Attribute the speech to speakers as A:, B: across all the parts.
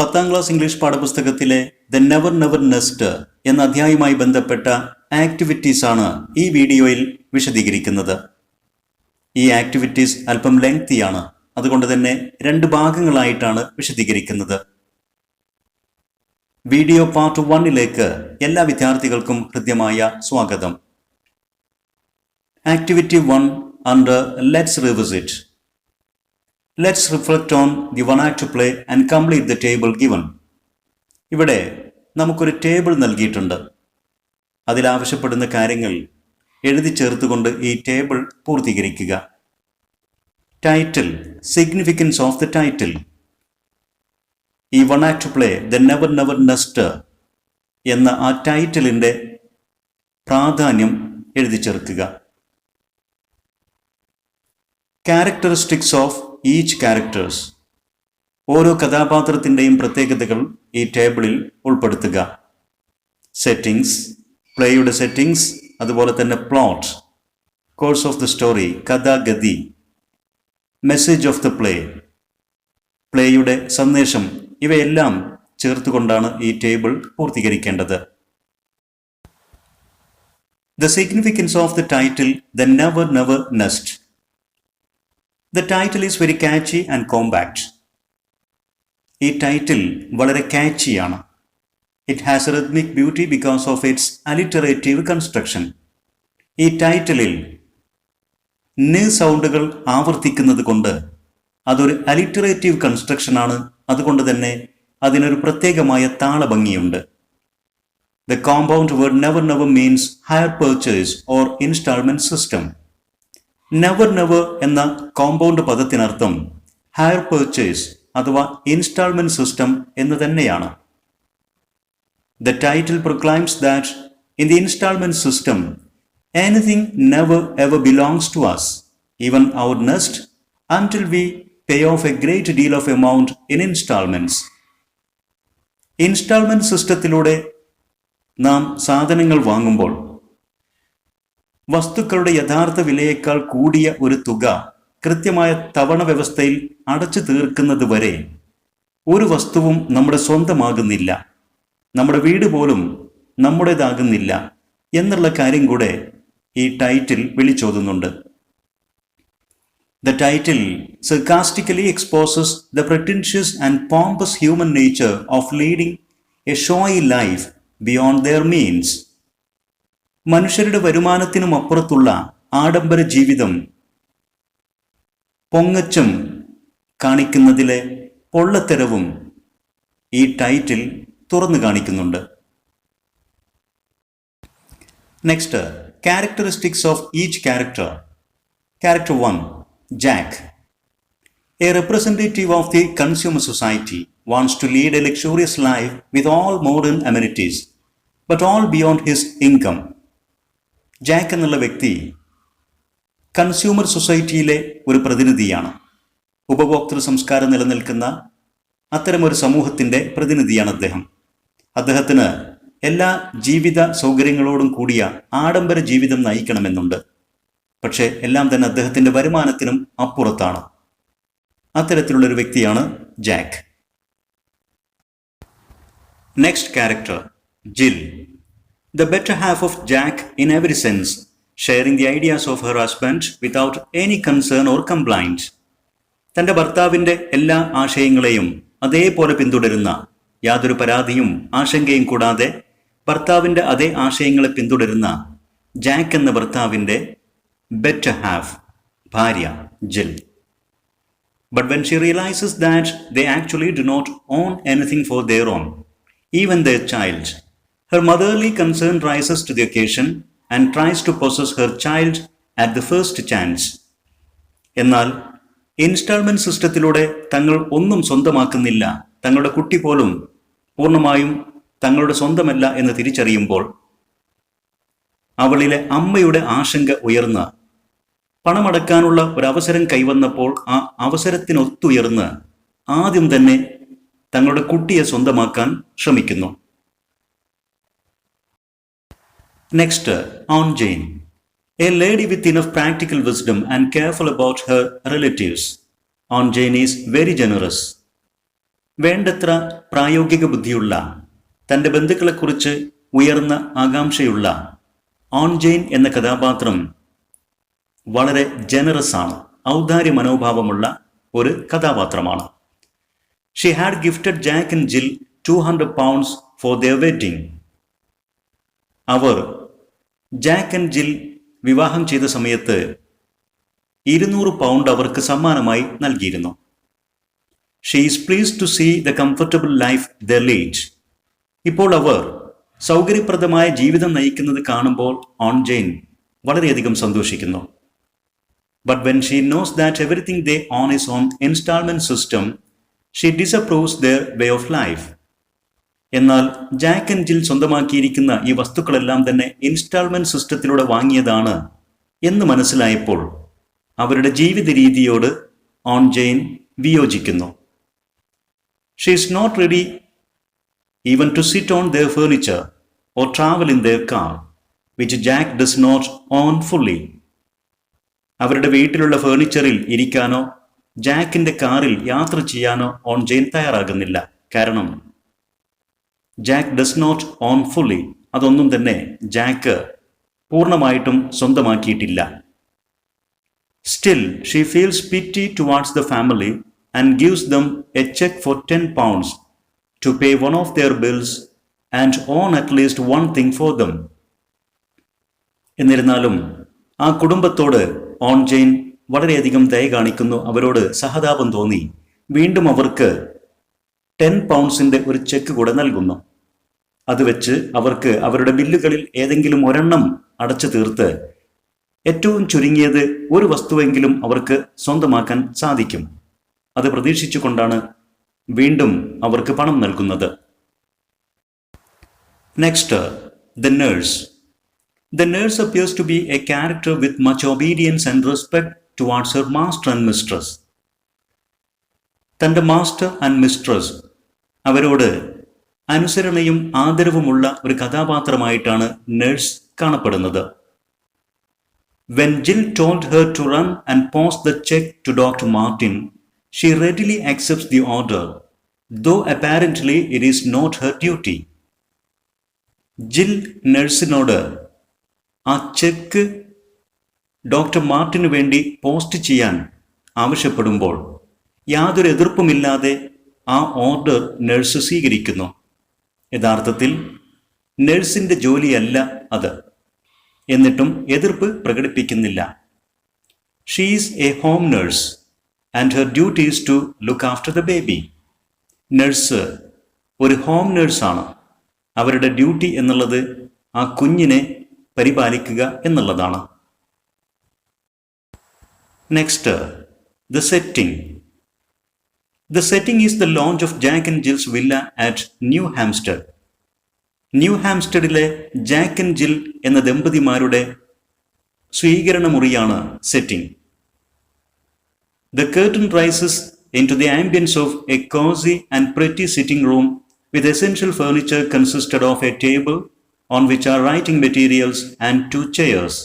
A: 10ാം class English പാഠപുസ്തകത്തിലെ the Never Never Nest എന്ന അധ്യായവുമായി ബന്ധപ്പെട്ട ആക്ടിവിറ്റീസ് ആണ് ഈ വീഡിയോയിൽ വിശദീകരിക്കുന്നത്. ഈ ആക്ടിവിറ്റീസ് അല്പം ലെങ്തിയാണ്, അതുകൊണ്ട് തന്നെ 2 ഭാഗങ്ങളായിട്ടാണ് വിശദീകരിക്കുന്നത്. വീഡിയോ പാർട്ട് 1ലേക്ക് എല്ലാ വിദ്യാർത്ഥികൾക്കും ഹൃദ്യമായ സ്വാഗതം. Activity 1 under Let's Revisit. Let's reflect on the one act to play and complete the table given. ഇവിടെ നമുക്കൊരു ടേബിൾ നൽകിയിട്ടുണ്ട്. അതിലാവശ്യപ്പെടുന്ന കാര്യങ്ങൾ എഴുതി ചേർത്തുകൊണ്ട് ഈ ടേബിൾ പൂർത്തീകരിക്കുക. Title, significance of the title. ഈ one act to play the Never Never Nest എന്ന ആ ടൈറ്റിലിൻ്റെ പ്രാധാന്യം എഴുതി ചേർക്കുക. Characteristics of each characters. ഓരോ കഥാപാത്രത്തിൻ്റെയും പ്രത്യേകതകൾ ഈ ടേബിളിൽ ഉൾപ്പെടുത്തുക. സെറ്റിംഗ്സ്, പ്ലേയുടെ സെറ്റിംഗ്സ്, അതുപോലെ തന്നെ plot, course of the story, കഥാഗതി, മെസ്സേജ് ഓഫ് ദ പ്ലേ, പ്ലേയുടെ സന്ദേശം, ഇവയെല്ലാം ചേർത്തുകൊണ്ടാണ് ഈ ടേബിൾ പൂർത്തീകരിക്കേണ്ടത്. The significance of the title the Never Never Nest. The title is very catchy and compact. ഈ ടൈറ്റിൽ വളരെ കാച്ചിയാണ്. It has a rhythmic beauty because of its alliterative construction. ഈ ടൈറ്റിലിൽ ന് സൗണ്ടുകൾ ആവർത്തിക്കുന്നത് കൊണ്ട് അതൊരു അലിറ്ററേറ്റീവ് കൺസ്ട്രക്ഷനാണ്. അതുകൊണ്ട് തന്നെ അതിനൊരു പ്രത്യേകമായ താളഭംഗിയുണ്ട്. The compound word never never means hire purchase or installment system. Never never എന്ന കോമ്പൗണ്ട് പദത്തിനർത്ഥം ഹയർ പർച്ചേസ് അഥവാ ഇൻസ്റ്റാൾമെന്റ് സിസ്റ്റം എന്ന് തന്നെയാണ്. The title proclaims that in the instalment system anything never ever belongs to us, even our nest, until we pay off a great deal of amount in instalments. Instalment സിസ്റ്റത്തിലൂടെ നാം സാധനങ്ങൾ വാങ്ങുമ്പോൾ വസ്തുക്കളുടെ യഥാർത്ഥ വിലയേക്കാൾ കൂടിയ ഒരു തുക കൃത്യമായ തവണ വ്യവസ്ഥയിൽ അടച്ചു തീർക്കുന്നത് വരെ ഒരു വസ്തുവും നമ്മുടെ സ്വന്തമാകുന്നില്ല, നമ്മുടെ വീട് പോലും നമ്മുടേതാകുന്നില്ല എന്നുള്ള കാര്യം കൂടെ ഈ title വിളിച്ചോതുന്നുണ്ട്. The title sarcastically exposes the pretentious and pompous human nature of leading a showy life beyond their means. മനുഷ്യരുടെ വരുമാനത്തിനും അപ്പുറത്തുള്ള ആഡംബര ജീവിതം പൊങ്ങച്ചം കാണിക്കുന്നതിലെ പൊള്ളത്തരവും ഈ ടൈറ്റിൽ തുറന്നു കാണിക്കുന്നുണ്ട്. Next, characteristics of each character. Character 1, Jack. A representative of the consumer society wants to lead a luxurious life with all modern amenities, but all beyond his income. Jack എന്നുള്ള വ്യക്തി consumer സൊസൈറ്റിയിലെ ഒരു പ്രതിനിധിയാണ്. ഉപഭോക്തൃ സംസ്കാരം നിലനിൽക്കുന്ന അത്തരമൊരു സമൂഹത്തിൻ്റെ പ്രതിനിധിയാണ് അദ്ദേഹം. അദ്ദേഹത്തിന് എല്ലാ ജീവിത സൗകര്യങ്ങളോടും കൂടിയ ആഡംബര ജീവിതം നയിക്കണമെന്നുണ്ട്. പക്ഷേ എല്ലാം തന്നെ അദ്ദേഹത്തിൻ്റെ വരുമാനത്തിനും അപ്പുറത്താണ്. അത്തരത്തിലുള്ളൊരു വ്യക്തിയാണ് Jack. Next character, Jill. The better half of Jack in every sense, sharing the ideas of her husband without any concern or complaint. തൻ്റെ ഭർത്താവിൻ്റെ എല്ലാ ആശയങ്ങളെയും അതേപോലെ പിന്തുടരുന്ന, യാതൊരു പരാതിയും ആശങ്കയും കൂടാതെ ഭർത്താവിൻ്റെ അതേ ആശയങ്ങളെ പിന്തുടരുന്ന ജാക്ക് എന്ന ഭർത്താവിൻ്റെ ബെറ്റർ ഹാഫ്, ഭാര്യ ജിൽ. But when she realizes that they actually do not own anything for their own, even their child, her motherly concern rises to the occasion and tries to possess her child at the first chance. എന്നാൽ instalment സിസ്റ്റത്തിലൂടെ തങ്ങൾ ഒന്നും സ്വന്തമാക്കുന്നില്ല, തങ്ങളുടെ കുട്ടി പോലും പൂർണ്ണമായും തങ്ങളുടെ സ്വന്തമല്ല എന്ന് തിരിച്ചറിയുമ്പോൾ അവളിലെ അമ്മയുടെ ആശങ്ക ഉയർന്ന് പണമടക്കാനുള്ള ഒരവസരം കൈവന്നപ്പോൾ ആ അവസരത്തിനൊത്തുയർന്ന് ആദ്യം തന്നെ തങ്ങളുടെ കുട്ടിയെ സ്വന്തമാക്കാൻ ശ്രമിക്കുന്നു. Next, Aunt Jane. A lady with enough practical wisdom and careful about her relatives. Aunt Jane is very generous. വേണ്ടത്ര പ്രായോഗിക ബുദ്ധിയുള്ള, തൻ്റെ ബന്ധുക്കളെക്കുറിച്ച് ഉയർന്ന ആകാംക്ഷയുള്ള ഓൺ ജെയിൻ എന്ന കഥാപാത്രം വളരെ ജനറസ് ആണ്, ഔദാര്യ മനോഭാവമുള്ള ഒരു കഥാപാത്രമാണ്. She had gifted Jack and Jill 200 pounds for their wedding. അവർ ജാക്ക് ആൻഡ് ജിൽ വിവാഹം ചെയ്ത സമയത്ത് 200 പൗണ്ട് അവർക്ക് സമ്മാനമായി നൽകിയിരുന്നു. She is pleased to see the comfortable life they lead. ഇപ്പോൾ അവർ സൗകര്യപ്രദമായ ജീവിതം നയിക്കുന്നത് കാണുമ്പോൾ ഓൺ ജെയിൻ വളരെയധികം സന്തോഷിക്കുന്നു. But when she knows that everything they own is on instalment system, she disapproves their way of life. എന്നാൽ ജാക്ക് ആൻഡ് ജിൽ സ്വന്തമാക്കിയിരിക്കുന്ന ഈ വസ്തുക്കളെല്ലാം തന്നെ ഇൻസ്റ്റാൾമെന്റ് സിസ്റ്റത്തിലൂടെ വാങ്ങിയതാണ് എന്ന് മനസ്സിലായപ്പോൾ അവരുടെ ജീവിത രീതിയോട് ഓൺ ജെയിൻ വിയോജിക്കുന്നു. She is not ready even to sit on their furniture or travel in their car, which Jack does not own fully. അവരുടെ വീട്ടിലുള്ള ഫേർണിച്ചറിൽ ഇരിക്കാനോ ജാക്കിന്റെ കാറിൽ യാത്ര ചെയ്യാനോ ഓൺ ജെയിൻ തയ്യാറാകുന്നില്ല. കാരണം Jack does not own fully, അതൊന്നും തന്നെ ജാക്ക് പൂർണ്ണമായിട്ടും സ്വന്തമാക്കിയിട്ടില്ല. Still she feels pity towards the family and gives them a cheque for 10 pounds to pay one of their bills and own at least one thing for them. എന്നിരുന്നാലും ആ കുടുംബത്തോട് on Jane വളരെയധികം ദയ കാണിക്കുന്നു, അവരോട് സഹതാപം തോന്നി. വീണ്ടും അവർക്ക് 10 pounds ഒരു ചെക്ക് കൂടെ നൽകുന്നു. അത് വെച്ച് അവർക്ക് അവരുടെ ബില്ലുകളിൽ ഏതെങ്കിലും ഒരെണ്ണം അടച്ചു തീർത്ത് ഏറ്റവും ചുരുങ്ങിയത് ഒരു വസ്തുവെങ്കിലും അവർക്ക് സ്വന്തമാക്കാൻ സാധിക്കും. അത് പ്രതീക്ഷിച്ചുകൊണ്ടാണ് വീണ്ടും അവർക്ക് പണം നൽകുന്നത്. Next, the nurse. The nurse appears to be a character with much obedience and respect towards her master and mistress. തൻ്റെ മാസ്റ്റർ ആൻഡ് മിസ്ട്രസ് അവരോട് അനുസരണയും ആദരവുമുള്ള ഒരു കഥാപാത്രമായിട്ടാണ് നേഴ്സ് കാണപ്പെടുന്നത്. When Jill told her to run and post the check to Dr. Martin, she readily accepts the order, though apparently it is not her duty. ജിൽ നഴ്സിനോട് ആ check doctor മാർട്ടിനു വേണ്ടി post ചെയ്യാൻ ആവശ്യപ്പെടുമ്പോൾ യാതൊരു എതിർപ്പുമില്ലാതെ ആ ഓർഡർ നഴ്സ് സ്വീകരിക്കുന്നു. യഥാർത്ഥത്തിൽ നഴ്സിന്റെ ജോലിയല്ല അത്. എന്നിട്ടും എതിർപ്പ് പ്രകടിപ്പിക്കുന്നില്ല. She is a home nurse and her duty is to look after the baby. Nurse ഒരു ഹോം നഴ്സാണ്. അവരുടെ ഡ്യൂട്ടി എന്നുള്ളത് ആ കുഞ്ഞിനെ പരിപാലിക്കുക എന്നുള്ളതാണ്. Next, the setting. The setting is the launch of Jack and Jill's villa at New Hampstead. New ഹാംസ്റ്റഡിലെ Jack and Jill എന്ന ദമ്പതിമാരുടെ സ്വീകരണ മുറിയാണ് setting. The curtain rises into the ambience of a cozy and pretty sitting room with essential furniture consisted of a table on which are writing materials and 2 chairs.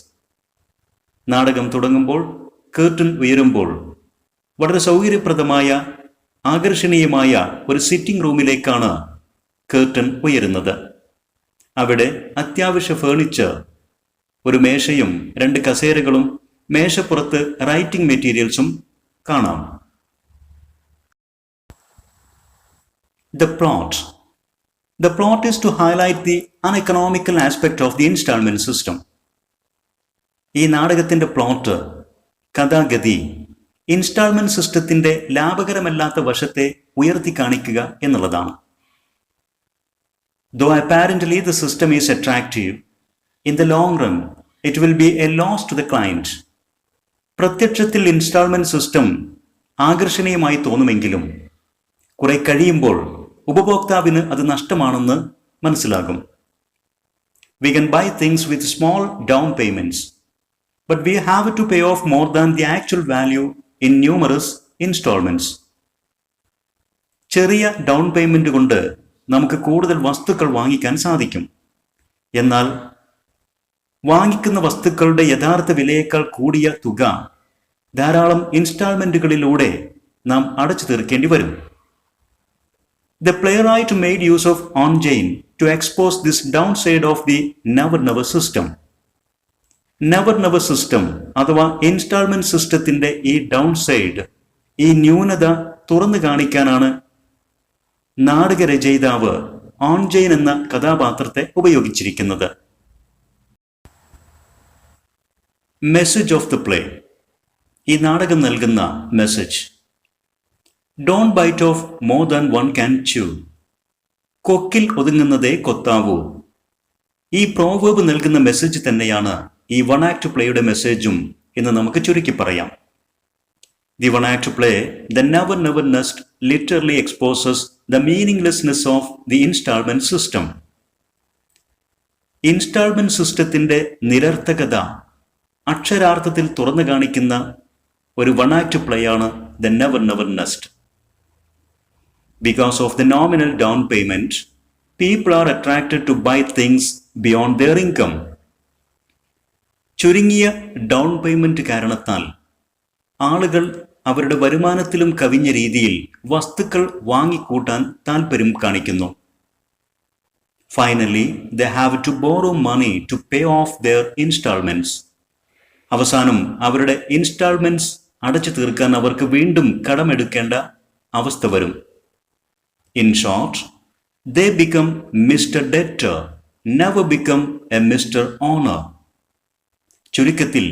A: നാടകം തുടങ്ങുമ്പോൾ curtain ഉയരുമ്പോൾ വളരെ സൗകര്യപ്രദമായ ആകർഷണീയമായ ഒരു സിറ്റിംഗ് റൂമിലേക്കാണ് കേർട്ടൻ ഉയരുന്നത്. അവിടെ അത്യാവശ്യ furniture, ഒരു മേശയും 2 കസേരകളും മേശപ്പുറത്ത് റൈറ്റിംഗ് മെറ്റീരിയൽസും കാണാം. The plot. The plot is to highlight the uneconomical aspect of the installment system. ഈ നാടകത്തിന്റെ പ്ലോട്ട്, കഥാഗതി ഇൻസ്റ്റാൾമെന്റ് സിസ്റ്റത്തിന്റെ ലാഭകരമല്ലാത്ത വശത്തെ ഉയർത്തി കാണിക്കുക എന്നുള്ളതാണ്. Though apparently the system is attractive, in the long run it will be a loss to the client. പ്രത്യക്ഷത്തിൽ instalment system ആകർഷണീയമായി തോന്നുമെങ്കിലും കുറെ കഴിയുമ്പോൾ ഉപഭോക്താവിന് അത് നഷ്ടമാണെന്ന് മനസ്സിലാകും. We can buy things with small down payments, but we have to pay off more than the actual value in numerous installments. ചെറിയ down payment കൊണ്ട് നമുക്ക് കൂടുതൽ വസ്തുക്കൾ വാങ്ങിക്കാൻ സാധിക്കും. എന്നാൽ വാങ്ങിക്കുന്ന വസ്തുക്കളുടെ യഥാർത്ഥ വിലയേക്കാൾ കൂടിയ തുക ധാരാളം ഇൻസ്റ്റാൾമെന്റുകളിലൂടെ നാം അടച്ചു തീർക്കേണ്ടി വരും. The playwright made use of on-chain to expose this downside of the never-never system. Never system അഥവാ ഇൻസ്റ്റാൾമെന്റ് സിസ്റ്റത്തിന്റെ ഈ ഡൗൺ സൈഡ്, ഈ ന്യൂനത തുറന്നു കാണിക്കാനാണ് നാടകരചയിതാവ് ഓൺജെയിൻ എന്ന കഥാപാത്രത്തെ ഉപയോഗിച്ചിരിക്കുന്നത്. Message of the play. ഈ നാടകം നൽകുന്ന message: don't bite off more than one can chew. കൊക്കിൽ ഒതുങ്ങുന്നതേ കൊത്താവൂ. ഈ പ്രോവേർബ് നൽകുന്ന മെസ്സേജ് തന്നെയാണ് ഈ വൺ ആക്ട് പ്ലേയുടെ മെസ്സേജും എന്ന് നമുക്ക് ചുരുക്കി പറയാം. The one act play, the Never Never Nest, literally exposes the meaninglessness of the instalment system. Instalment സിസ്റ്റത്തിന്റെ നിരർത്ഥകത അക്ഷരാർത്ഥത്തിൽ തുറന്നു കാണിക്കുന്ന ഒരു വൺ ആക്ട് പ്ലേ ആണ് the Never Never Nest. Because of the nominal down payment, people are attracted to buy things beyond their income. ചുരുങ്ങിയ down payment കാരണത്താൽ ആളുകൾ അവരുടെ വരുമാനത്തിലും കവിഞ്ഞ രീതിയിൽ വസ്തുക്കൾ വാങ്ങിക്കൂട്ടാൻ താൽപ്പര്യം കാണിക്കുന്നു. Finally, they have to borrow money to pay off their installments. അവസാനം അവരുടെ ഇൻസ്റ്റാൾമെന്റ്സ് അടച്ചു തീർക്കാൻ അവർക്ക് വീണ്ടും കടമെടുക്കേണ്ട അവസ്ഥ വരും. In short, they become Mr. Debtor, never become a Mr. Owner. ചുരുക്കത്തിൽ,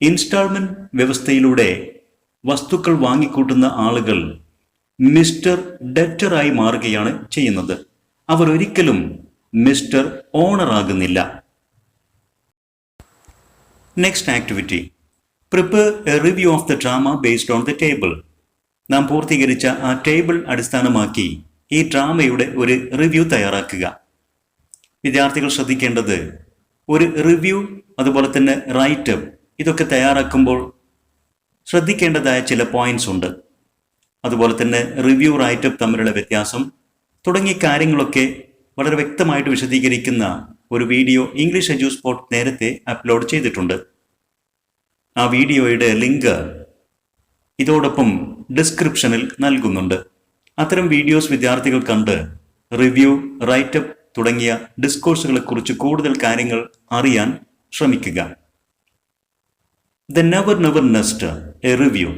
A: ഇൻസ്റ്റാൾമെന്റ് വ്യവസ്ഥയിലൂടെ വസ്തുക്കൾ വാങ്ങിക്കൂട്ടുന്ന ആളുകൾ മിസ്റ്റർ ഡെറ്ററായി മാറുകയാണ് ചെയ്യുന്നത്. അവർ ഒരിക്കലും മിസ്റ്റർ ഓണർ ആകുന്നില്ല. Next activity: prepare A review of the drama based on the table. നാം പൂർത്തീകരിച്ച ആ ടേബിൾ അടിസ്ഥാനമാക്കി ഈ ഡ്രാമയുടെ ഒരു റിവ്യൂ തയ്യാറാക്കുക. വിദ്യാർത്ഥികൾ ശ്രദ്ധിക്കേണ്ടത്, ഒരു റിവ്യൂ അതുപോലെ തന്നെ റൈറ്റപ്പ് ഇതൊക്കെ തയ്യാറാക്കുമ്പോൾ ശ്രദ്ധിക്കേണ്ടതായ ചില പോയിന്റ്സ് ഉണ്ട്. അതുപോലെ തന്നെ റിവ്യൂ റൈറ്റപ്പ് തമ്മിലുള്ള വ്യത്യാസം തുടങ്ങിയ കാര്യങ്ങളൊക്കെ വളരെ വ്യക്തമായിട്ട് വിശദീകരിക്കുന്ന ഒരു വീഡിയോ ഇംഗ്ലീഷ് എഡ്യൂസ്പോർട്ട് നേരത്തെ അപ്ലോഡ് ചെയ്തിട്ടുണ്ട്. ആ വീഡിയോയുടെ ലിങ്ക് ഇതോടൊപ്പം ഡിസ്ക്രിപ്ഷനിൽ നൽകുന്നുണ്ട്. അത്തരം വീഡിയോസ് വിദ്യാർത്ഥികൾ കണ്ട് റിവ്യൂ, റൈറ്റപ്പ് തുടങ്ങിയ ഡിസ്കോഴ്സുകളെ കുറിച്ച് കൂടുതൽ കാര്യങ്ങൾ അറിയാൻ ശ്രമിക്കുക. The Never Never nest, A review.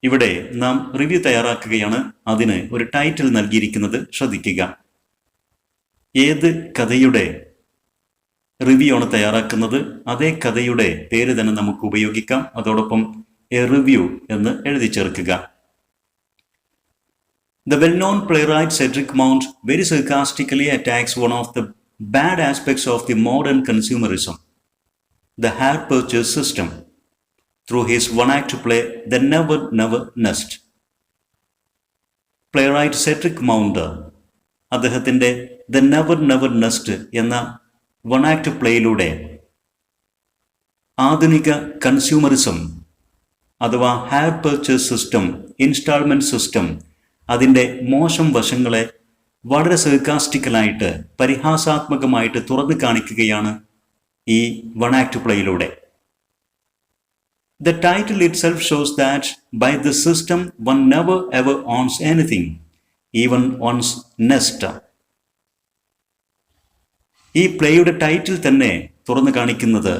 A: ഇവിടെ നാം റിവ്യൂ തയ്യാറാക്കുകയാണ്. അതിന് ഒരു ടൈറ്റിൽ നൽകിയിരിക്കുന്നത് ശ്രദ്ധിക്കുക. ഏത് കഥയുടെ റിവ്യൂ ആണ് തയ്യാറാക്കുന്നത്, അതേ കഥയുടെ പേര് തന്നെ നമുക്ക് ഉപയോഗിക്കാം. അതോടൊപ്പം എ റിവ്യൂ എന്ന് എഴുതി ചേർക്കുക. The well-known playwright Cedric Mount very sarcastically attacks one of the bad aspects of the modern consumerism, the hire purchase system, through his one-act play The Never Never Nest. Playwright Cedric Mount അദ്ദേഹത്തിൻ്റെ The Never Never Nest എന്ന one act പ്ലേയിലൂടെ ആധുനിക consumerism അഥവാ hire purchase system, instalment system, അതിൻ്റെ മോശം വശങ്ങളെ വളരെ സർക്കാസ്റ്റിക്കലായിട്ട്, പരിഹാസാത്മകമായിട്ട് തുറന്നു കാണിക്കുകയാണ് ഈ വൺ ആക്ട് പ്ലേയിലൂടെ. The title itself shows that by this system one never ever owns anything, even one's nest. ഈ പ്ലേയുടെ ടൈറ്റിൽ തന്നെ തുറന്നു കാണിക്കുന്നത്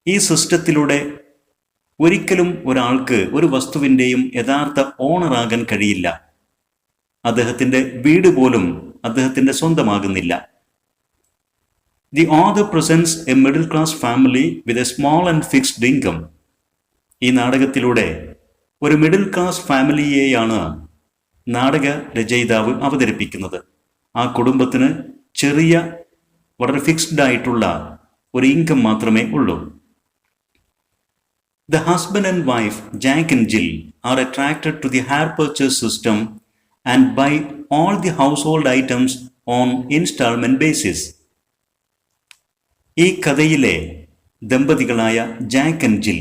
A: ഈ സിസ്റ്റത്തിലൂടെ ഒരിക്കലും ഒരാൾക്ക് ഒരു വസ്തുവിൻ്റെയും യഥാർത്ഥ ഓണറാകാൻ കഴിയില്ല. അദ്ദേഹത്തിൻ്റെ വീട് പോലും അദ്ദേഹത്തിൻ്റെ സ്വന്തമാകുന്നില്ല. The author presents a middle class family with a small and fixed income. ഈ നാടകത്തിലൂടെ ഒരു മിഡിൽ ക്ലാസ് ഫാമിലിയെയാണ് നാടക രചയിതാവ് അവതരിപ്പിക്കുന്നത്. ആ കുടുംബത്തിന് ചെറിയ, വളരെ ഫിക്സ്ഡ് ആയിട്ടുള്ള ഒരു ഇൻകം മാത്രമേ ഉള്ളൂ. The husband and wife, Jack and Jill, are attracted to the hire purchase system and buy all the household items on installment basis. ഈ കഥയിലെ ദമ്പതികളായ ജാക്ക് ആൻഡ് ജിൽ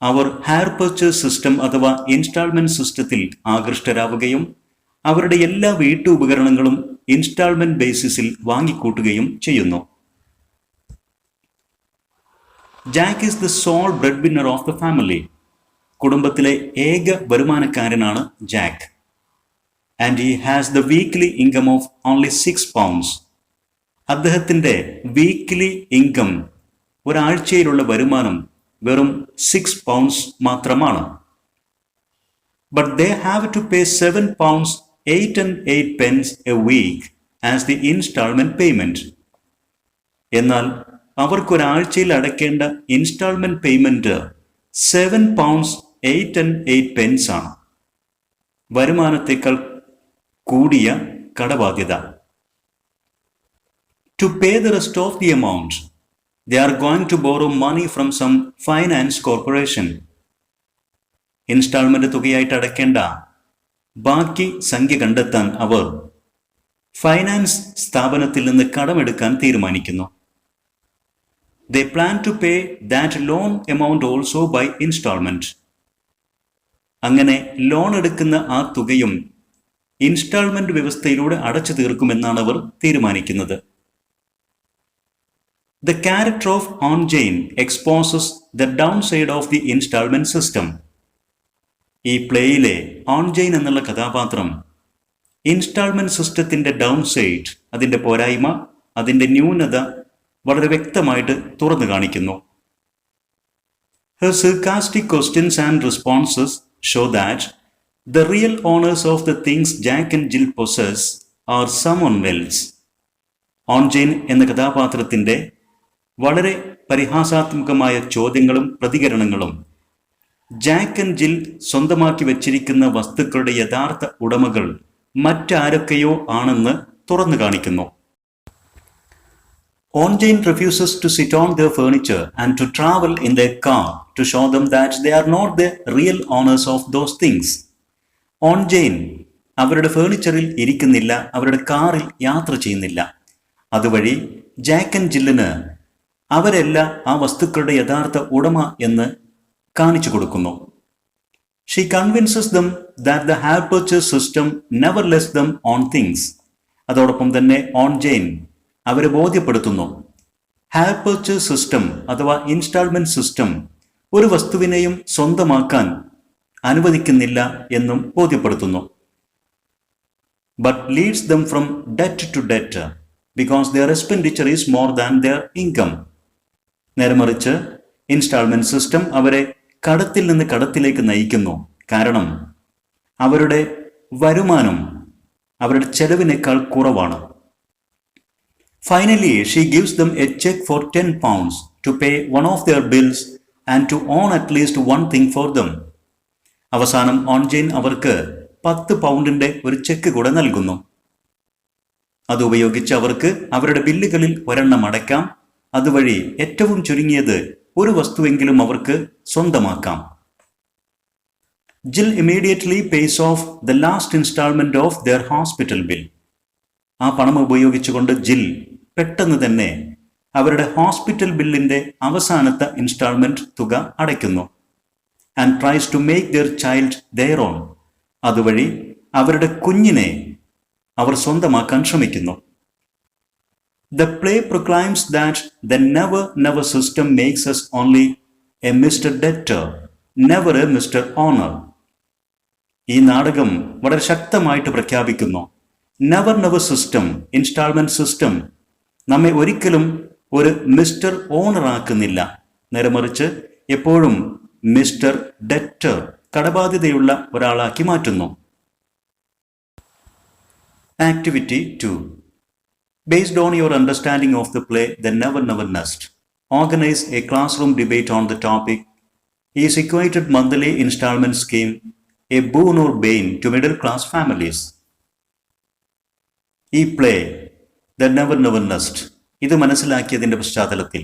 A: അവർ ഹയർ പർച്ചേസ് സിസ്റ്റം അഥവാ instalment സിസ്റ്റത്തിൽ ആകൃഷ്ടരാവുകയും അവരുടെ എല്ലാ വീട്ടുപകരണങ്ങളും ഇൻസ്റ്റാൾമെന്റ് ബേസിസിൽ വാങ്ങിക്കൂട്ടുകയും ചെയ്യുന്നു. Jack is the sole breadwinner of the family. കുടുംബത്തിലെ ഏക വരുമാനക്കാരനാണ് Jack. and he has the weekly income of only £6. അദ്ദേഹത്തിൻ്റെ വീക്ക്ലി ഇൻകം, ഒരാഴ്ചയിലുള്ള വരുമാനം വെറും £6 മാത്രമാണ്. But they have to pay £7 8 and 8 pence a week as the installment payment. എന്നാൽ അവർക്കൊരാഴ്ചയിൽ അടയ്ക്കേണ്ട instalment payment £7 8 and 8 pence ആണ്. വരുമാനത്തേക്കാൾ കൂടിയ കടബാധ്യത. To pay the rest of the amount, they are going to borrow money from some finance corporation. Instalment തുകയായിട്ട് അടയ്ക്കേണ്ട ബാക്കി സംഖ്യ കണ്ടെത്താൻ അവർ ഫൈനാൻസ് സ്ഥാപനത്തിൽ നിന്ന് കടമെടുക്കാൻ തീരുമാനിക്കുന്നു. They plan to pay that loan amount also by installment. അങ്ങനെ ലോൺ എടുക്കുന്ന ആ തുകയും ഇൻസ്റ്റാൾമെന്റ് വ്യവസ്ഥയിലൂടെ അടച്ചു തീർക്കുമെന്നാണ് അവർ തീരുമാനിക്കുന്നത്. The character of Onjane exposes the downside of the installment system. ഈ പ്ലേയിലെ ഓൺജെയിൻ എന്നുള്ള കഥാപാത്രം ഇൻസ്റ്റാൾമെന്റ് സിസ്റ്റത്തിന്റെ ഡൗൺ സൈഡ്, അതിന്റെ പോരായ്മ, അതിന്റെ ന്യൂനത വളരെ വ്യക്തമായിട്ട് തുറന്നു കാണിക്കുന്നു. Her sarcastic questions and responses show that the real owners of the things Jack and Jill possess are someone else. ഓൺജെയിൻ എന്ന കഥാപാത്രത്തിന്റെ വളരെ പരിഹാസാത്മകമായ ചോദ്യങ്ങളും പ്രതികരണങ്ങളും ജാക്ക് ആൻഡ് ജിൽ സ്വന്തമാക്കി വച്ചിരിക്കുന്ന വസ്തുക്കളുടെ യഥാർത്ഥ ഉടമകൾ മറ്റാരൊക്കെയോ ആണെന്ന് തുറന്നു കാണിക്കുന്നു. Onjane refuses to sit on their furniture and to travel in their car to show them that they are not the real owners of those things. ഓൺജെയിൻ അവരുടെ ഫേർണിച്ചറിൽ ഇരിക്കുന്നില്ല, അവരുടെ കാറിൽ യാത്ര ചെയ്യുന്നില്ല. അതുവഴി ജാക്ക് ആൻഡ് ജില്ലിന് അവരല്ല ആ വസ്തുക്കളുടെ യഥാർത്ഥ ഉടമ എന്ന് കാണിച്ചു കൊടുക്കുന്നു. She convinces them that the hire purchase system never lets them own things. അതോടൊപ്പം തന്നെ ഓൺജെയിൻ അവരെ ബോധ്യപ്പെടുത്തുന്നു, ഹയർ പർച്ചേസ് സിസ്റ്റം അഥവാ ഇൻസ്റ്റാൾമെന്റ് സിസ്റ്റം ഒരു വസ്തുവിനെയും സ്വന്തമാക്കാൻ അനുവദിക്കുന്നില്ല എന്നും ബോധ്യപ്പെടുത്തുന്നു. But leads them from debt to debt because their expenditure is more than their income. നേരെമറിച്ച് instalment system അവരെ കടത്തിൽ നിന്ന് കടത്തിലേക്ക് നയിക്കുന്നു. കാരണം അവരുടെ വരുമാനം അവരുടെ ചെലവിനേക്കാൾ കുറവാണ്. Finally, she gives them a check for £10 to pay one of their bills and to own at least one thing for them. അവസാനം ഓൺജെയിൻ അവർക്ക് £10 ഒരു ചെക്ക് കൂടെ നൽകുന്നു. അതുപയോഗിച്ച് അവർക്ക് അവരുടെ ബില്ലുകളിൽ ഒരെണ്ണം അടയ്ക്കാം. അതുവഴി ഏറ്റവും ചുരുങ്ങിയത് ഒരു വസ്തുവെങ്കിലും അവർക്ക് സ്വന്തമാക്കാം. Jill immediately pays off the last installment of their hospital bill. ആ പണം ഉപയോഗിച്ചുകൊണ്ട് ജിൽ പെട്ടെന്ന് തന്നെ അവരുടെ ഹോസ്പിറ്റൽ ബില്ലിന്റെ അവസാനത്തെ ഇൻസ്റ്റാൾമെന്റ് തുക അടയ്ക്കുന്നു. And tries to make their child their own. അതുവഴി അവരുടെ കുഞ്ഞിനെ അവർ സ്വന്തമാക്കാൻ ശ്രമിക്കുന്നു. The play proclaims that the never system makes us only a Mr. Debtor, never a Mr. Owner. ഈ നാടകം വളരെ ശക്തമായിട്ട് പ്രഖ്യാപിക്കുന്നു, നെവർ സിസ്റ്റം, ഇൻസ്റ്റാൾമെന്റ് സിസ്റ്റം നമ്മെ ഒരിക്കലും ഒരു മിസ്റ്റർ ഓണർ ആക്കുന്നില്ല, നേരെമറിച്ച് എപ്പോഴും മിസ്റ്റർ ഡെറ്റർ, കടബാധ്യതയുള്ള ഒരാളാക്കി മാറ്റുന്നു. Activity 2. Based on your understanding of the play The Never Nest, organize a classroom debate on the topic, is equated monthly installment scheme a boon or bane to middle class families? ഈ play the never nest ഇത് മനസ്സിലാക്കിയതിൻ്റെ പശ്ചാത്തലത്തിൽ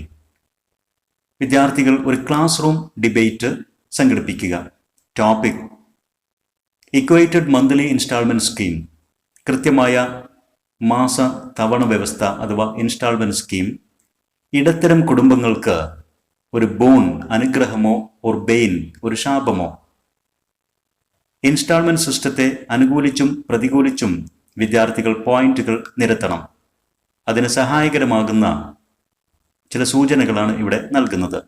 A: വിദ്യാർത്ഥികൾ ഒരു classroom debate സംഘടിപ്പിക്കുക. Topic equated monthly installment scheme, കൃത്യമായ മാസ തവണ വ്യവസ്ഥ അഥവാ ഇൻസ്റ്റാൾമെന്റ് സ്കീം ഇടത്തരം കുടുംബങ്ങൾക്ക് ഒരു ബോൺ, അനുഗ്രഹമോ, ഓർ ബെയിൻ, ഒരു ശാപമോ. ഇൻസ്റ്റാൾമെന്റ് സിസ്റ്റത്തെ അനുകൂലിച്ചും പ്രതികൂലിച്ചും വിദ്യാർത്ഥികൾ പോയിന്റുകൾ നിരത്തണം. അതിന് സഹായകരമാകുന്ന ചില സൂചനകളാണ് ഇവിടെ നൽകുന്നത്.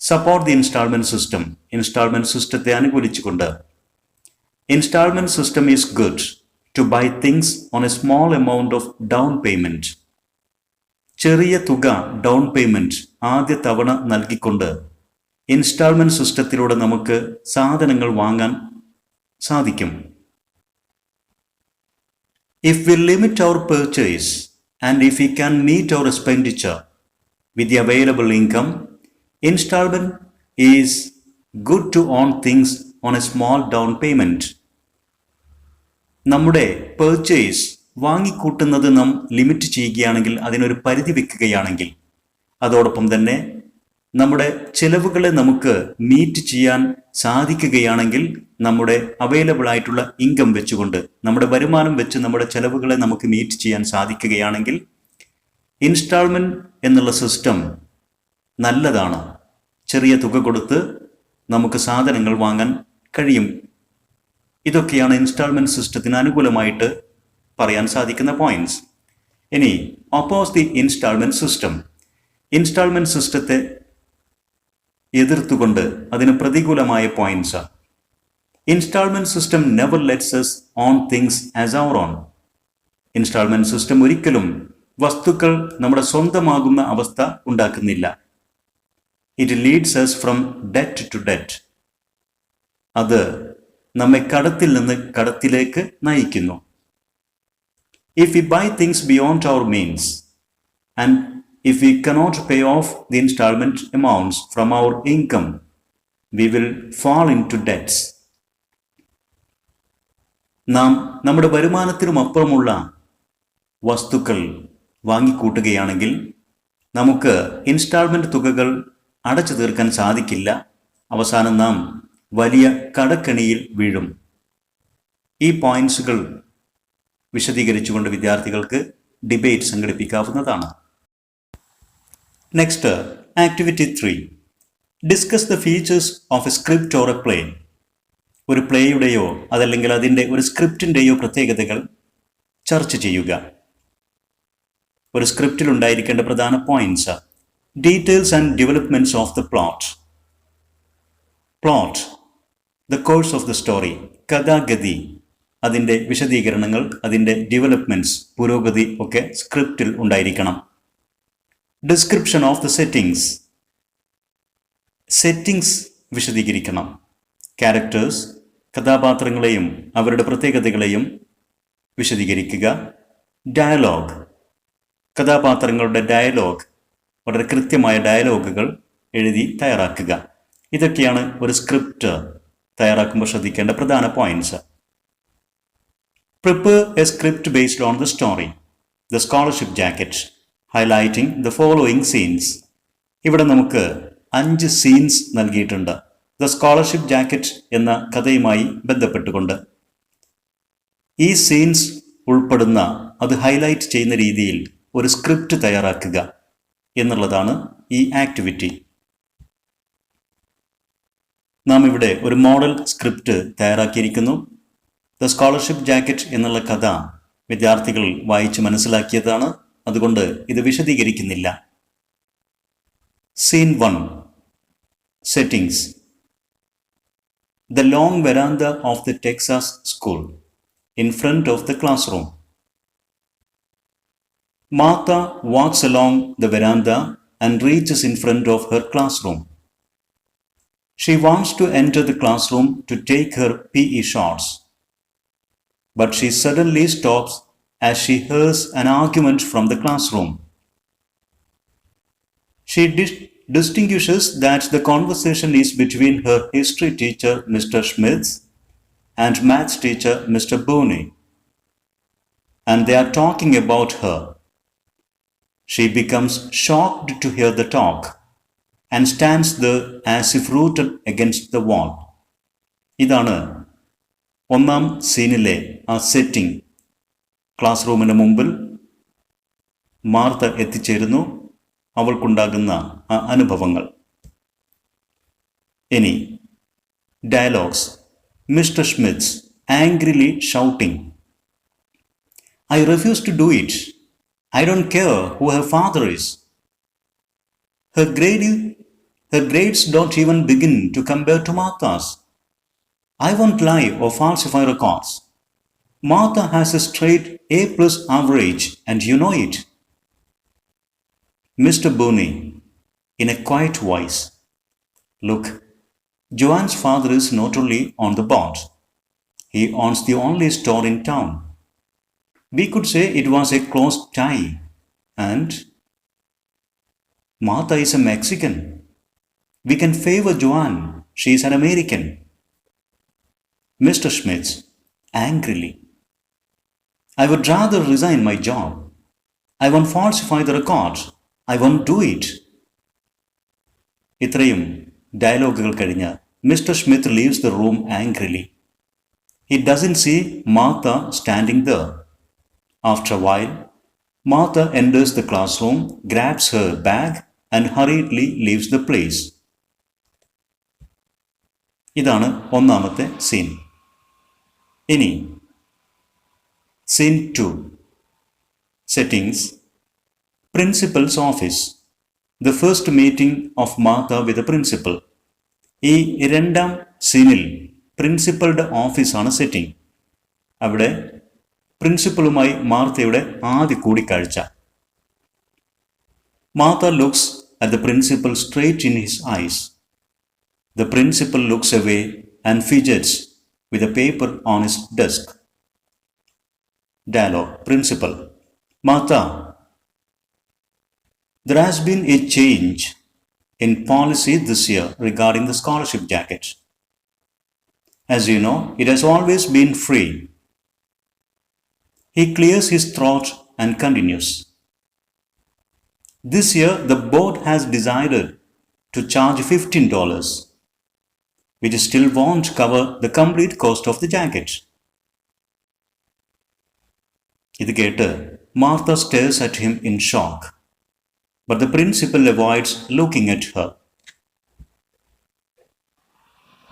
A: Support the instalment system, installment സിസ്റ്റത്തെ അനുകൂലിച്ചുകൊണ്ട്. Installment system is good to buy things on a small amount of down payment. ചെറിയ തുക ഡൗൺ പേയ്മെന്റ് ആദ്യ തവണ നൽകിക്കൊണ്ട് ഇൻസ്റ്റാൾമെന്റ് സിസ്റ്റത്തിലൂടെ നമുക്ക് സാധനങ്ങൾ വാങ്ങാൻ സാധിക്കും. If we limit our purchase and if we can meet our expenditure with the available income, installment is good to own things on a small down payment. നമ്മുടെ purchase വാങ്ങിക്കൂട്ടുന്നത് നാം limit ചെയ്യുകയാണെങ്കിൽ, അതിനൊരു പരിധി വെക്കുകയാണെങ്കിൽ, അതോടൊപ്പം തന്നെ നമ്മുടെ ചെലവുകളെ നമുക്ക് മീറ്റ് ചെയ്യാൻ സാധിക്കുകയാണെങ്കിൽ, നമ്മുടെ അവൈലബിൾ ആയിട്ടുള്ള ഇൻകം വെച്ചുകൊണ്ട്, നമ്മുടെ വരുമാനം വെച്ച് നമ്മുടെ ചെലവുകളെ നമുക്ക് മീറ്റ് ചെയ്യാൻ സാധിക്കുകയാണെങ്കിൽ ഇൻസ്റ്റാൾമെന്റ് എന്നുള്ള സിസ്റ്റം നല്ലതാണ്. ചെറിയ തുക കൊടുത്ത് നമുക്ക് സാധനങ്ങൾ വാങ്ങാൻ കഴിയും. ഇതൊക്കെയാണ് ഇൻസ്റ്റാൾമെന്റ് സിസ്റ്റത്തിന് അനുകൂലമായിട്ട് പറയാൻ സാധിക്കുന്ന പോയിന്റ്സ്. ഇനി oppose the instalment system, installment സിസ്റ്റത്തെ എതിർത്തുകൊണ്ട് അതിന് പ്രതികൂലമായ points. Installment system never lets us own things as our own. Instalment system ഒരിക്കലും വസ്തുക്കൾ നമ്മുടെ സ്വന്തമാകുന്ന അവസ്ഥ ഉണ്ടാക്കുന്നില്ല. It leads us from debt to debt. അത് നമ്മെ കടത്തിൽ നിന്ന് കടത്തിലേക്ക് നയിക്കുന്നു. If we buy things beyond our means and if we cannot pay off the installment amounts from our income, we will fall into debts. നാം നമ്മുടെ വരുമാനത്തിനും അപ്പുറമുള്ള വസ്തുക്കൾ വാങ്ങിക്കൂട്ടുകയാണെങ്കിൽ നമുക്ക് instalment തുകകൾ അടച്ചു തീർക്കാൻ സാധിക്കില്ല. അവസാനം നാം വലിയ കടക്കെണിയിൽ വീഴും. ഈ പോയിന്റ്സുകൾ വിശദീകരിച്ചുകൊണ്ട് വിദ്യാർത്ഥികൾക്ക് ഡിബേറ്റ് സംഘടിപ്പിക്കാവുന്നതാണ്. Next, activity 3. Discuss the features of a script or a play. ഒരു പ്ലേയുടെയോ അതല്ലെങ്കിൽ അതിൻ്റെ ഒരു സ്ക്രിപ്റ്റിൻ്റെയോ പ്രത്യേകതകൾ ചർച്ച ചെയ്യുക. ഒരു സ്ക്രിപ്റ്റിൽ ഉണ്ടായിരിക്കേണ്ട പ്രധാന points. Details and developments of the plot. Plot, the course of the story, കഥാഗതി, അതിൻ്റെ വിശദീകരണങ്ങൾ, അതിൻ്റെ ഡെവലപ്മെന്റ്സ്, പുരോഗതി ഒക്കെ സ്ക്രിപ്റ്റിൽ ഉണ്ടായിരിക്കണം. Description of the settings, settings വിശദീകരിക്കണം. ക്യാരക്ടേഴ്സ്, കഥാപാത്രങ്ങളെയും അവരുടെ പ്രത്യേകതകളെയും വിശദീകരിക്കുക. ഡയലോഗ്, കഥാപാത്രങ്ങളുടെ ഡയലോഗ്, വളരെ കൃത്യമായ ഡയലോഗുകൾ എഴുതി തയ്യാറാക്കുക. ഇതൊക്കെയാണ് ഒരു സ്ക്രിപ്റ്റ് തയ്യാറാക്കുമ്പോൾ ശ്രദ്ധിക്കേണ്ട പ്രധാന points. Prepare a script based on the story, The Scholarship Jacket, highlighting the following scenes. ഇവിടെ നമുക്ക് 5 സീൻസ് നൽകിയിട്ടുണ്ട്. ദ സ്കോളർഷിപ്പ് ജാക്കറ്റ് എന്ന കഥയുമായി ബന്ധപ്പെട്ടുകൊണ്ട് ഈ സീൻസ് ഉൾപ്പെടുന്ന, അത് ഹൈലൈറ്റ് ചെയ്യുന്ന രീതിയിൽ ഒരു സ്ക്രിപ്റ്റ് തയ്യാറാക്കുക എന്നുള്ളതാണ് ഈ ആക്ടിവിറ്റി. നാം ഇവിടെ ഒരു മോഡൽ സ്ക്രിപ്റ്റ് തയ്യാറാക്കിയിരിക്കുന്നു. ദ സ്കോളർഷിപ്പ് ജാക്കറ്റ് എന്നുള്ള കഥ വിദ്യാർത്ഥികൾ വായിച്ച് മനസ്സിലാക്കിയതാണ്. അതുകൊണ്ട് ഇത് വിശദീകരിക്കുന്നില്ല. Scene 1. Settings. The long veranda of the Texas school in front of the classroom. Martha walks along the veranda and reaches in front of her classroom. She wants to enter the classroom to take her PE shorts. But she suddenly stops as she hears an argument from the classroom. She distinguishes that the conversation is between her history teacher, Mr. Smith, and maths teacher, Mr. Booney, and they are talking about her. She becomes shocked to hear the talk and stands there as if rooted against the wall. ഇതാണ് ഒന്നാം സീനിലെ ആ setting. Class റൂമിന് മുമ്പിൽ Martha എത്തിച്ചേരുന്നു, അവൾക്കുണ്ടാകുന്ന ആ അനുഭവങ്ങൾ. ഇനി dialogues. Mister Smith angrily shouting, I refuse to do it. I don't care who her father is. Her grades don't even begin to compare to Martha's. I won't lie or falsify records. Martha has a straight A plus average and you know it. Mr. Bonney, in a quiet voice, look, Joanne's father is not only on the board, he owns the only store in town. We could say it was a close tie. And Martha is a Mexican. We can favor Joanne. She is an American. Mr. Schmitz, angrily, I would rather resign my job. I won't falsify the records. I won't do it. ഇത്രയും ഡയലോഗുകൾ കഴിഞ്ഞ് mister Smith leaves the room angrily. He doesn't see Martha standing there. After a while, Martha enters the classroom, grabs her bag and hurriedly leaves the place. ഇതാണ് ഒന്നാമത്തെ scene. ഇനി scene 2. Settings principal's office. The first meeting of Martha with principal. ഈ രണ്ടാം സീനിൽ പ്രിൻസിപ്പളുടെ ഓഫീസാണ് setting. അവിടെ പ്രിൻസിപ്പലുമായി മാർത്തയുടെ ആദ്യ കൂടിക്കാഴ്ച. Martha looks at the principal straight in his eyes. The principal looks away and fidgets with a paper on his desk. Dialogue. Principal. Martha, there has been a change in policy this year regarding the scholarship jacket. As you know, it has always been free. He clears his throat and continues. This year, the board has decided to charge $15. which still won't cover the complete cost of the jacket. ഇത് കേട്ട് Martha stares at him in shock, but the principal avoids looking at her.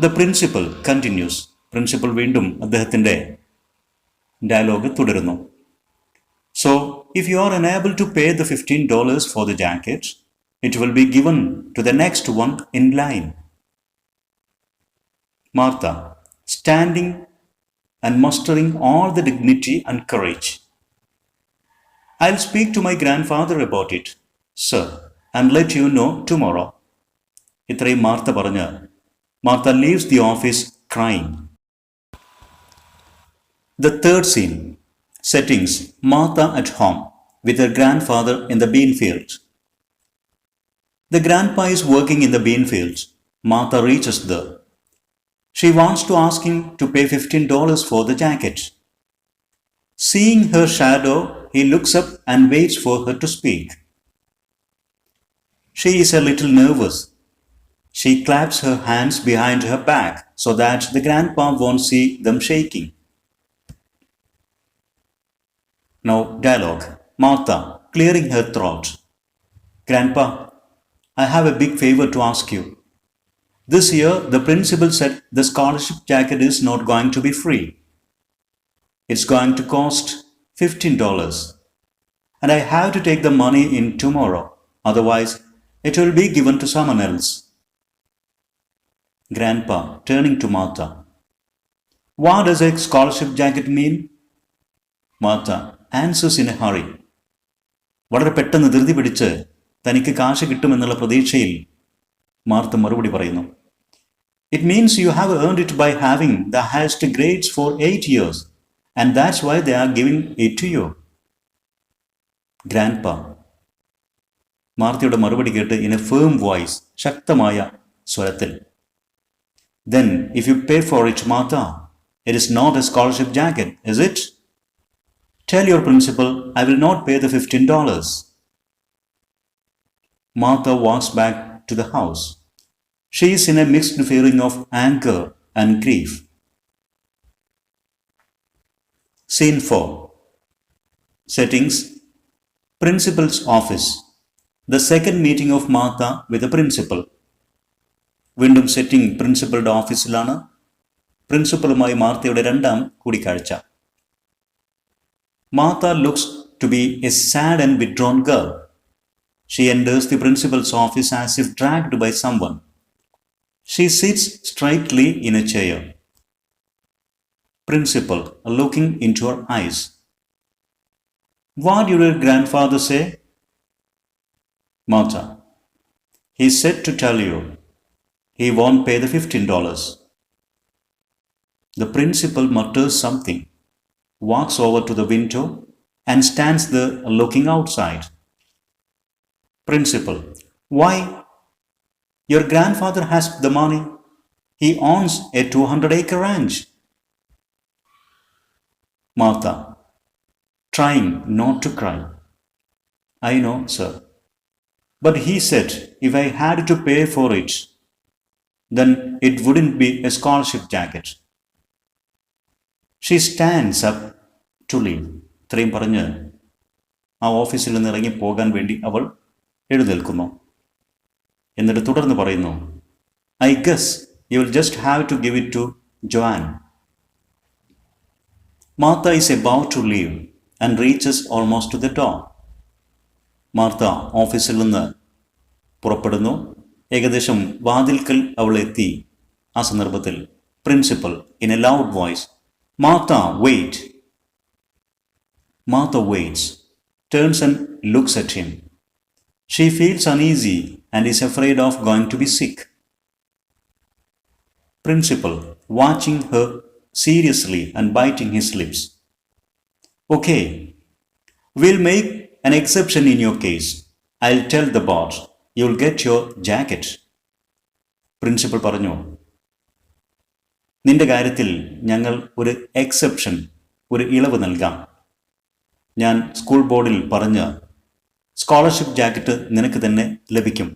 A: The principal continues. Principal വീണ്ടും അദ്ദേഹത്തിൻ്റെ dialogue തുടരുന്നു. So, if you are unable to pay the $15 for the jacket, it will be given to the next one in line. Martha, standing and mustering all the dignity and courage. I'll speak to my grandfather about it, sir, and let you know tomorrow. ഇത്രയും Martha പറഞ്ഞ് Martha leaves the office crying. The third scene. Settings. Martha at home with her grandfather in the bean field. The grandpa is working in the bean field. Martha reaches there. She wants to ask him to pay $15 for the jacket. Seeing her shadow, he looks up and waits for her to speak. She is a little nervous. She claps her hands behind her back so that the grandpa won't see them shaking. Now, dialogue. Martha, clearing her throat. Grandpa, I have a big favor to ask you. This year, the principal said the scholarship jacket is not going to be free. It's going to cost $15. And I have to take the money in tomorrow. Otherwise, it will be given to someone else. Grandpa, turning to Martha. What does a scholarship jacket mean? Martha answers in a hurry. വളരെ പെട്ടെന്ന് ധൃതി പിടിച്ച് തനിക്ക് കാശ് കിട്ടുമെന്നുള്ള പ്രതീക്ഷയിൽ Martha മറുപടി പറയുന്നു. It means you have earned it by having the highest grades for 8 years, and that's why they are giving it to you. Grandpa. മാർത്തയുടെ മറുപടി കേട്ട് in a firm voice, ശക്തമായ സ്വരത്തിൽ. Then, if you pay for it, Martha, it is not a scholarship jacket, is it? Tell your principal I will not pay the $15. Martha walks back to the house. She is in a mixed feeling of anger and grief. Scene 4. Settings. Principal's office. The second meeting of Martha with the principal. വീണ്ടും setting പ്രിൻസിപ്പളുടെ ഓഫീസിലാണ്. പ്രിൻസിപ്പലുമായി മാർത്തയുടെ രണ്ടാം കൂടിക്കാഴ്ച. Martha looks to be a sad and withdrawn girl. She enters the principal's office as if dragged by someone. She sits straightly in a chair. Principal, looking into her eyes. What did your grandfather say? Martha, he said to tell you he won't pay the $15. The principal mutters something, walks over to the window and stands there looking outside. Principal, why? Your grandfather has the money. He owns a 200-acre ranch. Martha, trying not to cry. I know, sir. But he said if I had to pay for it, then it wouldn't be a scholarship jacket. She stands up to leave. ഇത്രയും പറഞ്ഞ് ആ ഓഫീസിൽ നിന്ന് ഇറങ്ങി പോകാൻ വേണ്ടി അവൾ എഴുന്നേൽക്കുന്നു. എന്നിട്ട് തുടർന്ന് പറയുന്നു, I guess you will just have to give it to Joanne. Martha is about to leave and reaches almost to the door. Martha ഓഫീസിൽ നിന്ന് പുറപ്പെടുന്നു. ഏകദേശം വാതിൽക്കൽ അവൾ എത്തി. ആ സന്ദർഭത്തിൽ principal in a loud voice, Martha wait. Martha waits, turns and looks at him. She feels uneasy and is afraid of going to be sick. Principal, watching her seriously and biting his lips. Okay, we'll make an exception in your case. I'll tell the boss. You'll get your jacket. Principal പറഞ്ഞു, നിന്റെ കാര്യത്തിൽ ഞങ്ങൾ ഒരു exception, ഒരു ഇളവ് നൽകാം. ഞാൻ school ബോർഡിൽ പറഞ്ഞ് സ്കോളർഷിപ്പ് ജാക്കറ്റ് നിനക്ക് തന്നെ ലഭിക്കും.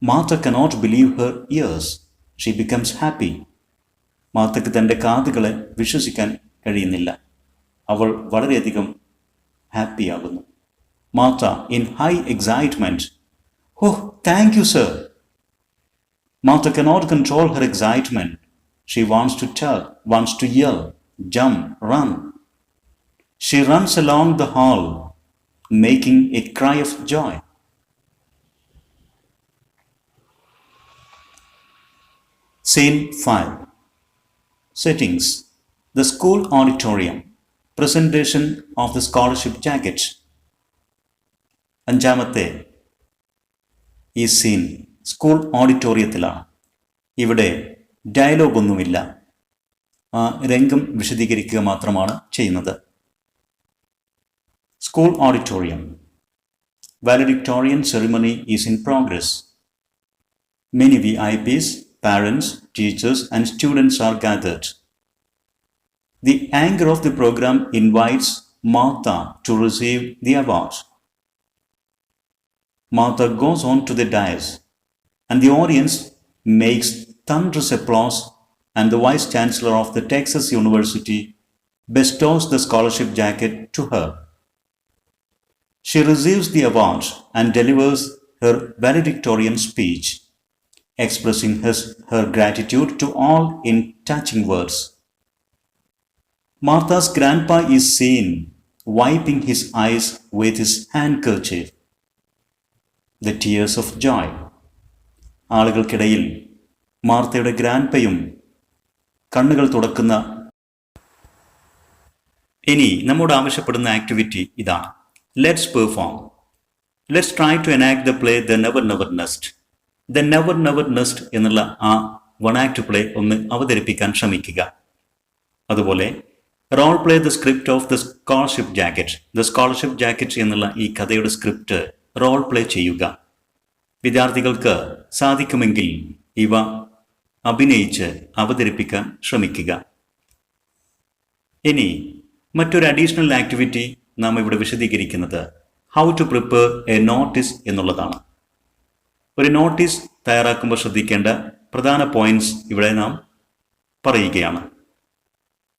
A: Martha cannot believe her ears. She becomes happy. മാർത്തയ്ക്ക് തൻ്റെ കാതുകളെ വിശ്വസിക്കാൻ കഴിയുന്നില്ല. അവൾ വളരെയധികം ഹാപ്പിയാകുന്നു. Martha in high excitement, oh thank you sir. Martha cannot control her excitement. She wants to tell, wants to yell, jump, run. She runs along the hall, making a cry of joy. Scene 5. Settings: the school auditorium. Presentation of the scholarship jacket. അഞ്ചാമത്തെ ഈ scene school ഓഡിറ്റോറിയത്തിലാണ്. ഇവിടെ ഡയലോഗൊന്നുമില്ല. ആ രംഗം വിശദീകരിക്കുക മാത്രമാണ് ചെയ്യുന്നത്. School auditorium. Valedictorian ceremony is in progress. Many VIPs, parents, teachers, and students are gathered. The anchor of the program invites Martha to receive the award. Martha goes on to the dais, and the audience makes thunderous applause, and the Vice Chancellor of the Texas University bestows the scholarship jacket to her. She receives the award and delivers her valedictorian speech, expressing her gratitude to all in touching words. Martha's grandpa is seen wiping his eyes with his handkerchief. The tears of joy. ആളുകൾക്കിടയിൽ മാർത്തയുടെ ഗ്രാൻഡ്പയും കണ്ണുകൾ തുടക്കുന്ന. ഇനി നമ്മോട് ആവശ്യപ്പെടുന്ന activity ഇതാണ്. Let's perform. Let's try to enact the play The Never Never Nest. The Never Never Nest എന്നുള്ള ആ one act play ഒന്ന് അവതരിപ്പിക്കാൻ ശ്രമിക്കുക. അതുപോലെ role play the script of the scholarship jacket. The scholarship jacket എന്നുള്ള ഈ കഥയുടെ സ്ക്രിപ്റ്റ് റോൾ പ്ലേ ചെയ്യുക. വിദ്യാർത്ഥികൾക്ക് സാധിക്കുമെങ്കിൽ ഇവ അഭിനയിച്ച് അവതരിപ്പിക്കാൻ ശ്രമിക്കുക. ഇനി മറ്റൊരു അഡീഷണൽ ആക്ടിവിറ്റി നാം ഇവിടെ വിശദീകരിക്കുന്നത് how to prepare a notice എന്നുള്ളതാണ്. ഒരു നോട്ടീസ് തയ്യാറാക്കുമ്പോൾ ശ്രദ്ധിക്കേണ്ട പ്രധാന പോയിന്റ്സ് ഇവിടെ നാം പറയുകയാണ്.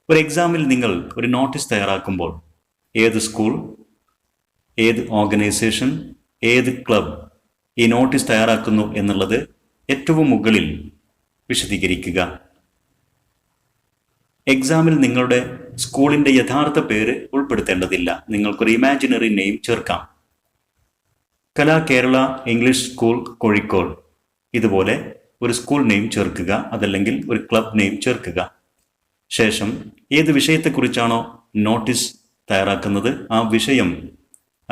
A: ഒരു എക്സാമിൽ നിങ്ങൾ ഒരു നോട്ടീസ് തയ്യാറാക്കുമ്പോൾ ഏത് സ്കൂൾ, ഏത് ഓർഗനൈസേഷൻ, ഏത് ക്ലബ് ഈ നോട്ടീസ് തയ്യാറാക്കുന്നു എന്നുള്ളത് ഏറ്റവും മുകളിൽ വിശദീകരിക്കുക. എക്സാമിൽ നിങ്ങളുടെ സ്കൂളിൻ്റെ യഥാർത്ഥ പേര് ഉൾപ്പെടുത്തേണ്ടതില്ല. നിങ്ങൾക്കൊരു ഇമാജിനറി നെയിം ചേർക്കാം. കലാ കേരള ഇംഗ്ലീഷ് സ്കൂൾ കോഴിക്കോട്, ഇതുപോലെ ഒരു സ്കൂൾ നെയിം ചേർക്കുക. അതല്ലെങ്കിൽ ഒരു ക്ലബ് നെയിം ചേർക്കുക. ശേഷം ഏത് വിഷയത്തെക്കുറിച്ചാണോ നോട്ടീസ് തയ്യാറാക്കുന്നത് ആ വിഷയം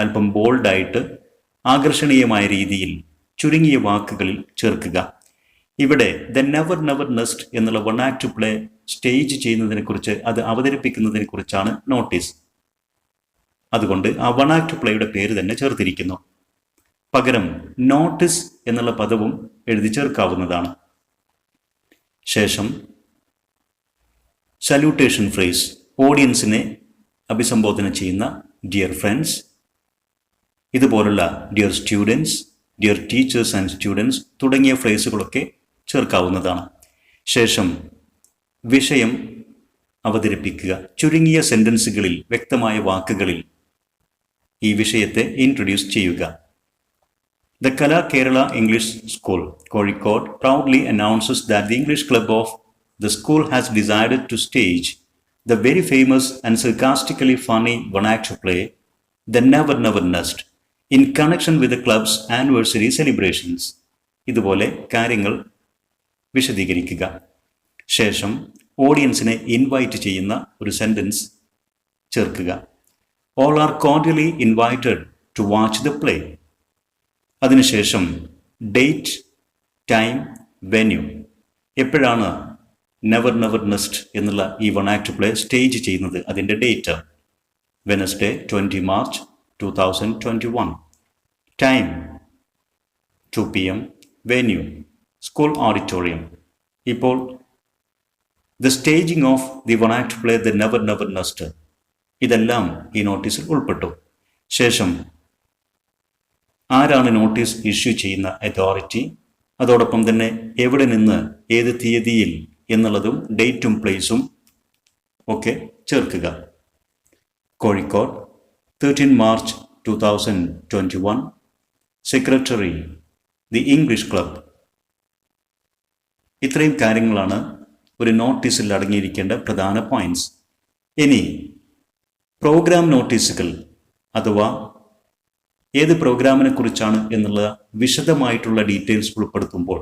A: അല്പം ബോൾഡായിട്ട് ആകർഷണീയമായ രീതിയിൽ ചുരുങ്ങിയ വാക്കുകളിൽ ചേർക്കുക. ഇവിടെ ദ നെവർ നെവർ നെസ്റ്റ് എന്നുള്ള വൺ ആക്ട് പ്ലേ സ്റ്റേജ് ചെയ്യുന്നതിനെക്കുറിച്ച്, അത് അവതരിപ്പിക്കുന്നതിനെ കുറിച്ചാണ് നോട്ടീസ്. അതുകൊണ്ട് ആ വൺ ആക്ട് പ്ലേയുടെ പേര് തന്നെ ചേർത്തിരിക്കുന്നു. പകരം നോട്ടീസ് എന്നുള്ള പദവും എഴുതി ചേർക്കാവുന്നതാണ്. ശേഷം സല്യൂട്ടേഷൻ ഫ്രേസ്, ഓഡിയൻസിനെ അഭിസംബോധന ചെയ്യുന്ന ഡിയർ ഫ്രണ്ട്സ്, ഇതുപോലുള്ള dear students, dear teachers and students തുടങ്ങിയ ഫ്രേസുകളൊക്കെ ചേർക്കാവുന്നതാണ്. ശേഷം വിഷയം അവതരിപ്പിക്കുക. ചുരുങ്ങിയ സെൻറ്റൻസുകളിൽ, വ്യക്തമായ വാക്കുകളിൽ ഈ വിഷയത്തെ ഇൻട്രൊഡ്യൂസ് ചെയ്യുക. The Kala Kerala English School, Kozhikode, proudly announces that the English Club of the school has decided to stage the very famous and sarcastically funny one-act play, The Never Never Nest, in connection with the club's anniversary celebrations. ഇതുപോലെ കാര്യങ്ങൾ വിശദീകരിക്കുക. ശേഷം ഓഡിയൻസിനെ invite ചെയ്യുന്ന ഒരു sentence ചേർക്കുക. All are cordially invited to watch the play. അതിനുശേഷം date, time, venue, എപ്പോഴാണ് Never Never Nest എന്നുള്ള ഈ വൺ ആക്ട് പ്ലേ സ്റ്റേജ് ചെയ്യുന്നത്, അതിൻ്റെ date Wednesday 20 March 2021, time 2 PM, venue school auditorium. ഇപ്പോൾ the staging of the one act play the Never Never Nest ഇതെല്ലാം ഈ നോട്ടീസിൽ ഉൾപ്പെട്ടു. ശേഷം ആരാണ് നോട്ടീസ് ഇഷ്യൂ ചെയ്യുന്ന അതോറിറ്റി, അതോടൊപ്പം തന്നെ എവിടെ നിന്ന്, ഏത് തീയതിയിൽ എന്നുള്ളതും ഡേറ്റും പ്ലേസും ഒക്കെ ചേർക്കുക. Kozhikode 13 March 2021, secretary, the English club. ഇത്രയും കാര്യങ്ങളാണ് ഒരു നോട്ടീസിൽ അടങ്ങിയിരിക്കേണ്ട പ്രധാന പോയിന്റ്സ്. ഇനി പ്രോഗ്രാം നോട്ടീസുകൾ അഥവാ ഏത് പ്രോഗ്രാമിനെ കുറിച്ചാണ് എന്നുള്ള വിശദമായിട്ടുള്ള ഡീറ്റെയിൽസ് ഉൾപ്പെടുത്തുമ്പോൾ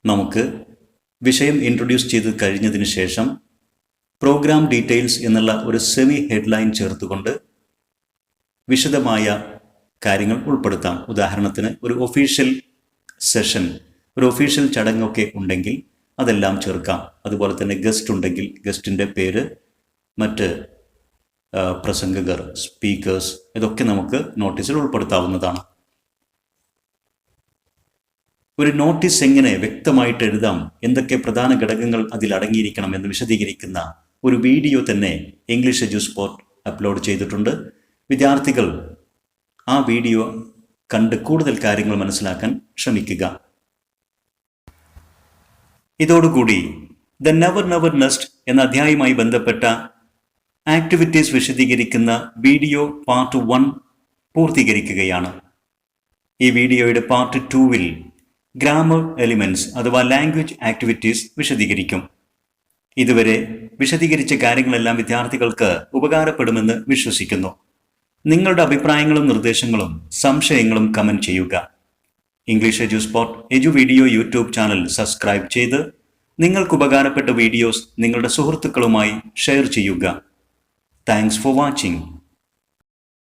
A: നമുക്ക് വിഷയം ഇൻട്രൊഡ്യൂസ് ചെയ്ത് കഴിഞ്ഞതിന് ശേഷം പ്രോഗ്രാം ഡീറ്റെയിൽസ് എന്നുള്ള ഒരു സെമി ഹെഡ്ലൈൻ ചേർത്തുകൊണ്ട് വിശദമായ കാര്യങ്ങൾ ഉൾപ്പെടുത്താം. ഉദാഹരണത്തിന് ഒരു ഒഫീഷ്യൽ സെഷൻ, ഒരു ഒഫീഷ്യൽ ചടങ്ങൊക്കെ ഉണ്ടെങ്കിൽ അതെല്ലാം ചേർക്കാം. അതുപോലെ തന്നെ ഗസ്റ്റ് ഉണ്ടെങ്കിൽ ഗസ്റ്റിൻ്റെ പേര്, മറ്റ് പ്രസംഗകർ, സ്പീക്കേഴ്സ്, ഇതൊക്കെ നമുക്ക് നോട്ടീസിൽ ഉൾപ്പെടുത്താവുന്നതാണ്. ഒരു നോട്ടീസ് എങ്ങനെ വ്യക്തമായിട്ട് എഴുതാം, എന്തൊക്കെ പ്രധാന ഘടകങ്ങൾ അതിൽ അടങ്ങിയിരിക്കണം എന്ന് വിശദീകരിക്കുന്ന ഒരു വീഡിയോ തന്നെ ഇംഗ്ലീഷ് എഡ്യൂസ്പോർട്ട് അപ്ലോഡ് ചെയ്തിട്ടുണ്ട്. വിദ്യാർത്ഥികൾ ആ വീഡിയോ കണ്ട് കൂടുതൽ കാര്യങ്ങൾ മനസ്സിലാക്കാൻ ശ്രമിക്കുക. ഇതോടുകൂടി ദ നെവർ നെവർ നെസ്റ്റ് എന്ന അധ്യായവുമായി ബന്ധപ്പെട്ട ആക്ടിവിറ്റീസ് വിശദീകരിക്കുന്ന വീഡിയോ പാർട്ട് 1 പൂർത്തീകരിക്കുകയാണ്. ഈ വീഡിയോയുടെ പാർട്ട് 2-വിൽ ഗ്രാമർ എലിമെന്റ്സ് അഥവാ ലാംഗ്വേജ് ആക്ടിവിറ്റീസ് വിശദീകരിക്കും. ഇതുവരെ വിശദീകരിച്ച കാര്യങ്ങളെല്ലാം വിദ്യാർത്ഥികൾക്ക് ഉപകാരപ്പെടുമെന്ന് വിശ്വസിക്കുന്നു. നിങ്ങളുടെ അഭിപ്രായങ്ങളും നിർദ്ദേശങ്ങളും സംശയങ്ങളും കമന്റ് ചെയ്യുക. English Eduport edu video YouTube channel subscribe ചെയ്ത് നിങ്ങൾക്ക് ഉപകാരപ്പെട്ട വീഡിയോസ് നിങ്ങളുടെ സുഹൃത്തുക്കളുമായി ഷെയർ ചെയ്യുക. Thanks for watching.